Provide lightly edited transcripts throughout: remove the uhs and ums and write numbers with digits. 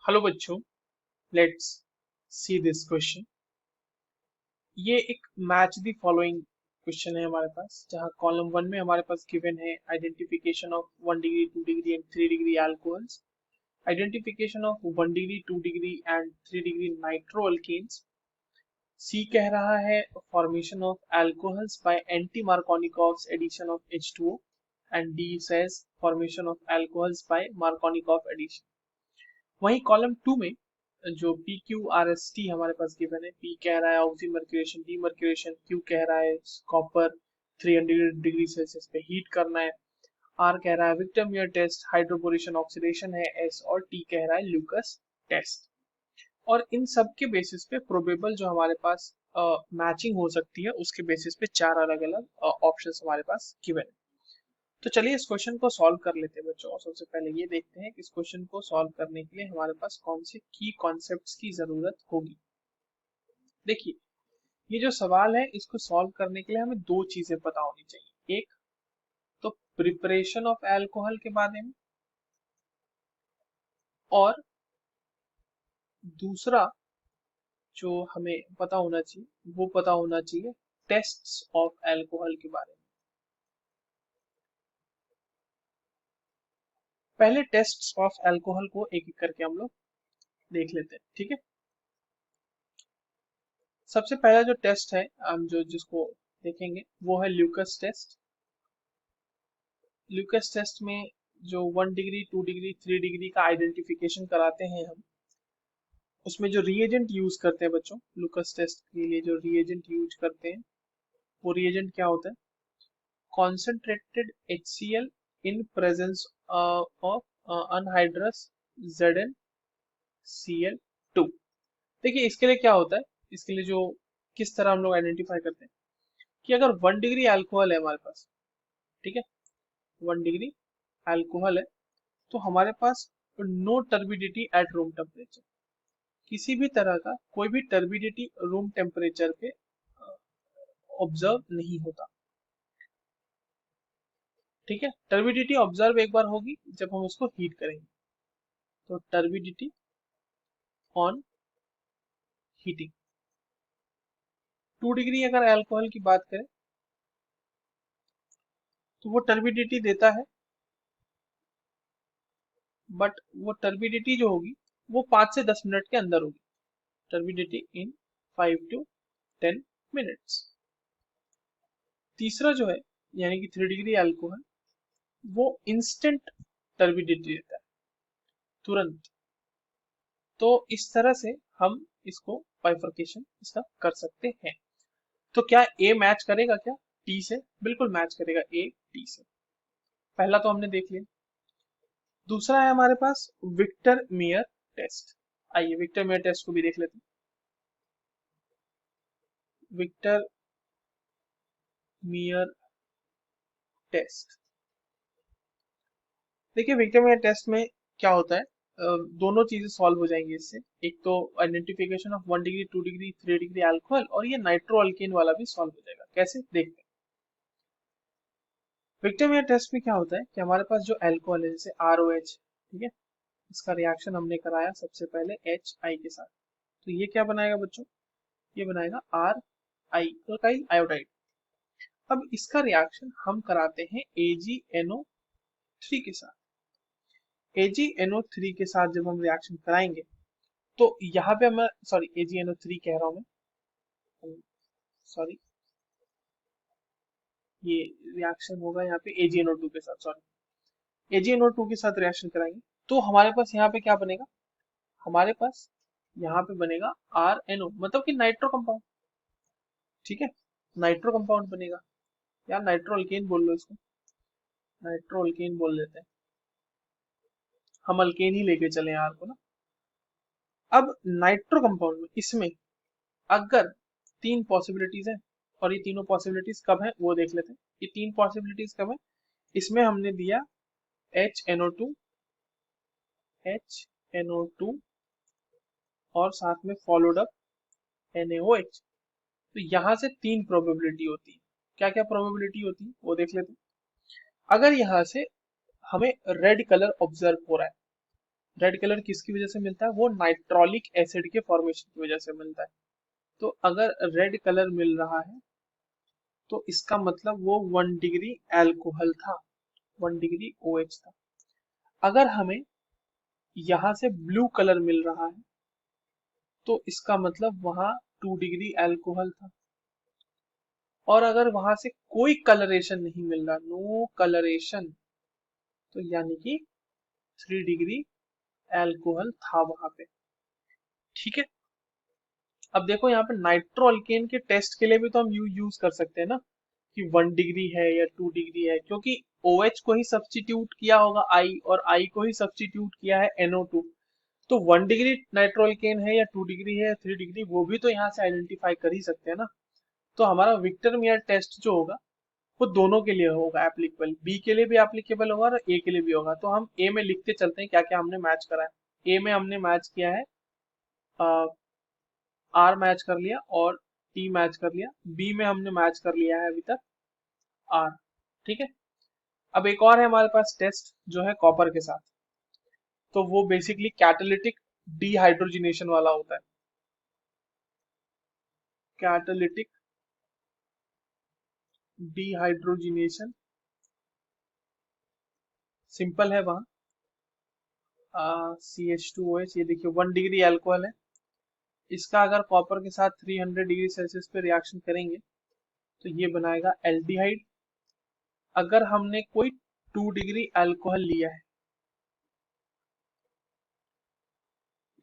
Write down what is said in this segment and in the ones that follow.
Hello बच्चों, let's see this question. ये एक मैच द फॉलोइंग क्वेश्चन है हमारे पास, जहाँ कॉलम वन में हमारे पास गिवन है identification of 1 degree 2 degree and 3 degree alcohols, identification of 1 degree 2 degree and 3 degree nitro alkanes. C कह रहा है formation of alcohols by anti Markovnikov's addition of H2O and D says formation of alcohols by Markovnikov addition. वहीं column two में जो P Q R S T हमारे पास given है, P कह रहा है ऑक्सीमर्क्यूरेशन डीमर्क्यूरेशन, क्यू कह रहा है कॉपर 300 डिग्री सेल्सियस पे हीट करना है, आर कह रहा है विक्टर मियर टेस्ट हाइड्रोपोरेशन ऑक्सीडेशन है एस, और टी कह रहा है ल्यूकस टेस्ट। और इन सब के बेसिस पे प्रोबेबल जो हमारे पास मैचिंग हो सकती है उसके बेसिस पे चार अलग अलग ऑप्शंस हमारे पास गिवन है। तो चलिए इस क्वेश्चन को सॉल्व कर लेते हैं बच्चों। और सबसे पहले ये देखते हैं कि इस क्वेश्चन को सॉल्व करने के लिए हमारे पास कौन से की कॉन्सेप्ट्स की जरूरत होगी। देखिए, ये जो सवाल है इसको सॉल्व करने के लिए हमें दो चीजें पता होनी चाहिए। एक तो प्रिपरेशन ऑफ अल्कोहल के बारे में, और दूसरा जो हमें पता होना चाहिए वो पता होना चाहिए टेस्ट्स ऑफ अल्कोहल के बारे में। पहले टेस्ट्स ऑफ अल्कोहल को एक एक करके हम लोग देख लेते हैं, ठीक है। सबसे पहला जो टेस्ट है हम जो जिसको देखेंगे वो है ल्यूकस टेस्ट। ल्यूकस टेस्ट में जो 1 डिग्री 2 डिग्री 3 डिग्री का आइडेंटिफिकेशन कराते हैं हम, उसमें जो रिएजेंट यूज करते हैं बच्चों लुकस टेस्ट के लिए, जो रिएजेंट यूज करते हैं वो रिएजेंट क्या होता है? Concentrated HCl in presence of anhydrous ZnCl2। देखिए इसके लिए क्या होता है, इसके लिए जो किस तरह हम लोग आइडेंटिफाई करते हैं कि अगर 1 डिग्री अल्कोहल है हमारे पास, ठीक है, 1 डिग्री अल्कोहल है, तो हमारे पास no turbidity at room temperature, किसी भी तरह का कोई भी टर्बिडिटी रूम टेम्परेचर पे ऑब्जर्व नहीं होता। ठीक है, टर्बिडिटी ऑब्जर्व एक बार होगी जब हम उसको हीट करेंगे, तो टर्बिडिटी ऑन हीटिंग। 2 डिग्री अगर अल्कोहल की बात करें तो वो टर्बिडिटी देता है, बट वो टर्बिडिटी जो होगी वो 5 से 10 मिनट के अंदर होगी। Turbidity in 5 to 10 minutes. तीसरा जो है यानी कि 3 डिग्री अल्कोहल, वो इंस्टेंट टर्बिडिटी देता है, तुरंत। तो इस तरह से हम इसको बाइफर्केशन इसका कर सकते हैं। तो क्या ए मैच करेगा क्या टी से? बिल्कुल मैच करेगा ए टी से। पहला तो हमने देख लिया। दूसरा है हमारे पास विक्टर मेयर टेस्ट। आइए विक्टर मेयर टेस्ट को भी देख लेते हैं। विक्टर मेयर टेस्ट, देखिए विक्टर मेयर टेस्ट में क्या होता है, दोनों चीजें सॉल्व हो जाएंगी इससे। एक तो identification of 1 degree 2 degree 3 degree alcohol, और ये नाइट्रो अल्केन वाला भी सॉल्व हो जाएगा। कैसे देखते हैं। विक्टर मेयर टेस्ट में क्या होता है कि हमारे पास जो अल्कोहल है जैसे ROH, ठीक है, इसका रिएक्शन हमने कराया सबसे पहले HI के साथ, तो ये क्या बनाएगा बच्चों? ये बनाएगा RI, अल्काइल आयोडाइड। अब इसका रिएक्शन हम कराते हैं AgNO3 के साथ। AgNO3 के साथ जब हम रिएक्शन कराएंगे तो यहाँ पे मैं सॉरी AgNO3 कह रहा हूँ मैं, सॉरी, ये रिएक्शन होगा यहाँ पे AgNO2 के साथ, सॉरी, AgNO2 के साथ रिएक्शन कराएंगे तो हमारे पास यहाँ पे क्या बनेगा? हमारे पास यहाँ पे बनेगा RNO, मतलब कि नाइट्रो कंपाउंड। ठीक है, नाइट्रो कंपाउंड बनेगा, या नाइट्रो अल्केन बोल लो इसको, नाइट्रो अल्केन बोल देते हैं, हम अल्केन ही लेके चले यार को ना। अब नाइट्रो कंपाउंड में इसमें अगर तीन पॉसिबिलिटीज है, और ये तीनों पॉसिबिलिटीज कब है वो देख लेते हैं। ये तीन पॉसिबिलिटीज कब है? इसमें हमने दिया HNO2, HNO2 और साथ में फॉलोड अप NaOH। तो यहाँ से तीन प्रोबेबिलिटी होती है। क्या क्या प्रोबेबिलिटी होती है वो देख लेते हैं। अगर यहाँ से हमें रेड कलर ऑब्जर्व हो रहा है, रेड कलर किसकी वजह से मिलता है? वो नाइट्रोलिक एसिड के फॉर्मेशन की वजह से मिलता है। तो अगर रेड कलर मिल रहा है तो इसका मतलब वो 1 डिग्री एल्कोहल था, 1 डिग्री OH था। अगर हमें यहाँ से ब्लू कलर मिल रहा है तो इसका मतलब वहां 2 डिग्री एल्कोहल था। और अगर वहां से कोई कलरेशन नहीं मिल रहा, नो कलरेशन, तो यानी कि 3 डिग्री एल्कोहल था वहां पे। ठीक है। अब देखो यहाँ पे नाइट्रो अल्केन के टेस्ट के लिए भी तो हम यूज कर सकते हैं ना, कि 1 डिग्री है या 2 डिग्री है, क्योंकि OH को ही सब्स्टिट्यूट किया होगा आई, और आई को ही सब्स्टिट्यूट किया है NO2। तो 1 डिग्री नाइट्रो अल्केन है या 2 डिग्री है या 3 डिग्री, वो भी तो यहाँ से आइडेंटिफाई कर ही सकते हैं ना। तो हमारा विक्टर मियर टेस्ट जो होगा वो दोनों के लिए होगा एप्लीकेबल, बी के लिए भी एप्लीकेबल होगा और ए के लिए भी होगा। तो हम ए में लिखते चलते हैं क्या क्या हमने मैच करा है। ए में हमने मैच किया है आर मैच कर लिया और टी मैच कर लिया। बी में हमने मैच कर लिया है अभी तक आर। ठीक है। अब एक और है हमारे पास टेस्ट जो है कॉपर के साथ। तो वो बेसिकली कैटालिटिक डिहाइड्रोजिनेशन वाला होता है। कैटालिटिक डिहाइड्रोजिनेशन सिंपल है वहां। CH2OH, ये देखिए 1 डिग्री एल्कोहल है। इसका अगर कॉपर के साथ 300 डिग्री सेल्सियस पे रिएक्शन करेंगे तो ये बनाएगा एल्डिहाइड। अगर हमने कोई 2 डिग्री अल्कोहल लिया है,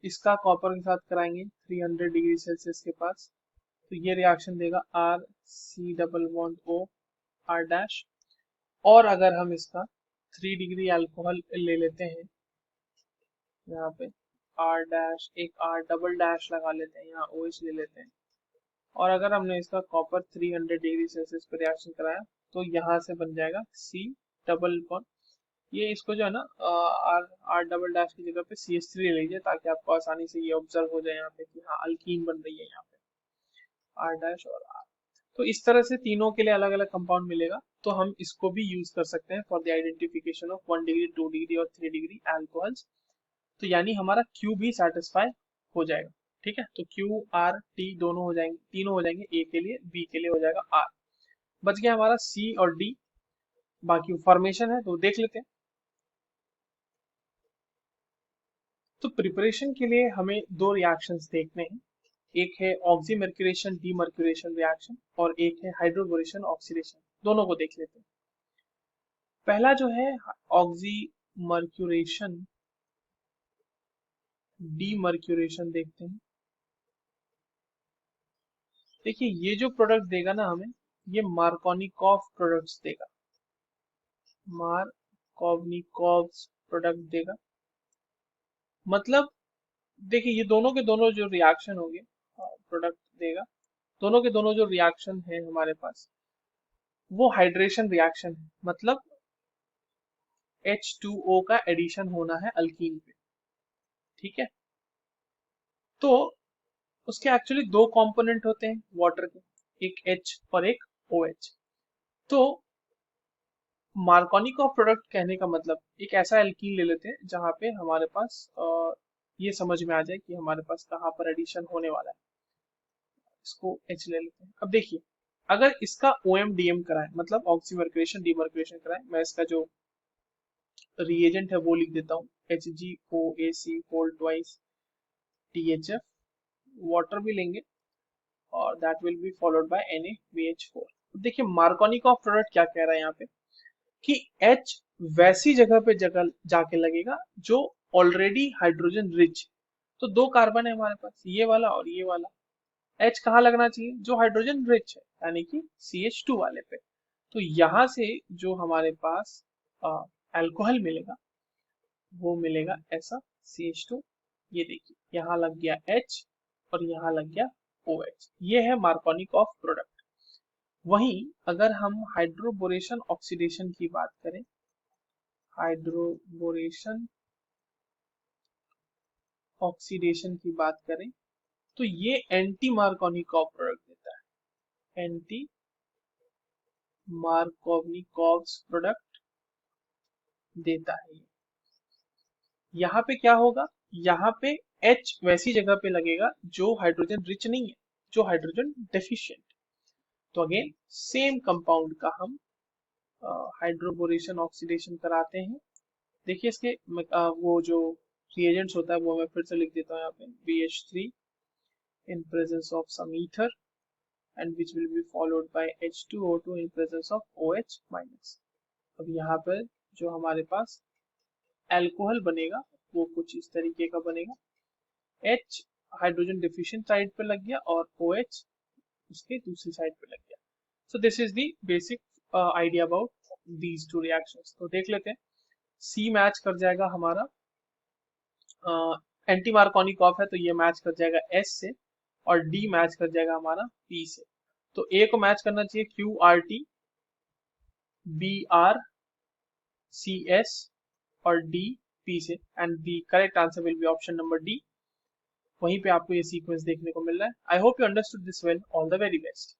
इसका कॉपर के साथ कराएंगे 300 डिग्री सेल्सियस के पास, तो ये रिएक्शन देगा RC double bond O R dash. और अगर हम इसका 3 डिग्री अल्कोहल ले लेते हैं, यहाँ पे R डैश, एक R डबल डैश लगा लेते हैं, यहाँ OH ले लेते हैं, और अगर हमने इसका कॉपर 300 डिग्री सेल्सियस पर रिएक्शन कराया तो यहाँ से बन जाएगा C डबल बॉन्ड। ये इसको जो है ना आर आर डबल डैश की जगह पे CH3 ले लीजिए, ताकि आपको आसानी से ये ऑब्जर्व हो जाए यहाँ पे कि हाँ अल्कीन बन रही है यहाँ पे R डैश और R। तो इस तरह से तीनों के लिए अलग अलग कंपाउंड मिलेगा। तो हम इसको भी यूज कर सकते हैं for the identification of 1 degree, 2 degree और 3 डिग्री एल्कोहल्स। तो यानी हमारा क्यू भी सेटिस्फाई हो जाएगा। ठीक है। तो QRT दोनों हो जाएंगे, तीनों हो जाएंगे, ए के लिए, बी के लिए हो जाएगा R। बच गया हमारा सी और डी। बाकी फॉर्मेशन है तो देख लेते हैं। तो प्रिपरेशन के लिए हमें दो रिएक्शंस देखने हैं। एक है ऑक्सीमर्क्यूरेशन डीमर्क्यूरेशन रिएक्शन, और एक है हाइड्रोबोरेशन ऑक्सीडेशन। दोनों को देख लेते हैं। पहला जो है ऑक्सीमर्क्यूरेशन डीमर्क्यूरेशन देखते हैं। देखिए ये जो प्रोडक्ट देगा ना हमें, ये मार्कोनिकॉफ प्रोडक्ट्स देगा, मार्कोनिकॉफ प्रोडक्ट देगा। मतलब देखिए ये दोनों के दोनों जो रिएक्शन होंगे, प्रोडक्ट देगा। दोनों के दोनों जो रिएक्शन है हमारे पास वो हाइड्रेशन रिएक्शन है। मतलब H2O का एडिशन होना है अल्कीन पे। ठीक है। तो उसके एक्चुअली दो कंपोनेंट होते हैं वाटर के, एक H और एक OH। तो मार्कोनिकॉफ प्रोडक्ट कहने का मतलब एक ऐसा एल्कीन ले लेते हैं जहां पे हमारे पास ये समझ में आ जाए कि हमारे पास कहाँ पर एडिशन होने वाला है। इसको H ले लेते हैं। अब देखिए अगर इसका OM-DM कराए, मतलब ऑक्सीमर्क्यूरेशन डीमर्क्यूरेशन कराए, मैं इसका जो रिएजेंट है वो लिख देता हूँ, HgOAc whole twice THF। Water भी लेंगे और that will be followed by NaBH4। देखिए मार्कोनिकॉफ प्रोडक्ट क्या कह रहा है यहाँ पे, कि H वैसी जगह पे जगह जाके लगेगा जो ऑलरेडी हाइड्रोजन रिच। तो दो कार्बन है हमारे पास, ये वाला और ये वाला। H कहाँ लगना चाहिए? जो हाइड्रोजन रिच है, यानी कि CH2 वाले पे। तो यहाँ से जो हमारे पास अल्कोहल मिलेगा वो मिलेगा ऐसा CH2। ये देखिए यहाँ लग गया H और यहाँ लग गया OH। ये है मार्कोनिकॉफ प्रोडक्ट। वहीं अगर हम हाइड्रोबोरेशन ऑक्सीडेशन की बात करें, हाइड्रोबोरेशन ऑक्सीडेशन की बात करें, तो ये एंटी मार्कोनिकॉफ प्रोडक्ट देता है। एंटी मार्कोनिकॉफ प्रोडक्ट देता है ये। यहाँ पे क्या होगा, यहाँ पे H वैसी जगह पे लगेगा जो हाइड्रोजन रिच नहीं है, जो हाइड्रोजन डेफिशिएंट। तो अगेन सेम कंपाउंड का हम हाइड्रोबोरेशन ऑक्सीडेशन कराते हैं। देखिए इसके वो जो रिएजेंट्स होता है वो मैं फिर से लिख देता हूँ यहाँ पे, BH3 in presence of some ether and which will be followed by H2O2 in presence of OH minus। अब यहाँ पर जो हमारे पास अल्कोहल बनेगा वो कुछ इस तरीके का बनेगा, H हाइड्रोजन डिफिशिएंट साइड पे लग गया और OH उसके दूसरी साइड पे लग गया। So this is the basic idea about these two reactions. तो देख लेते हैं, C मैच कर जाएगा हमारा, एंटी मार्कोनिक ऑफ है तो ये मैच कर जाएगा S से, और D मैच कर जाएगा हमारा P से। तो A को मैच करना चाहिए QRT, BrCS और D P से, and the correct answer will be option number D। वहीं पे आपको ये सीक्वेंस देखने को मिल रहा है। I hope you understood this well. All the very best.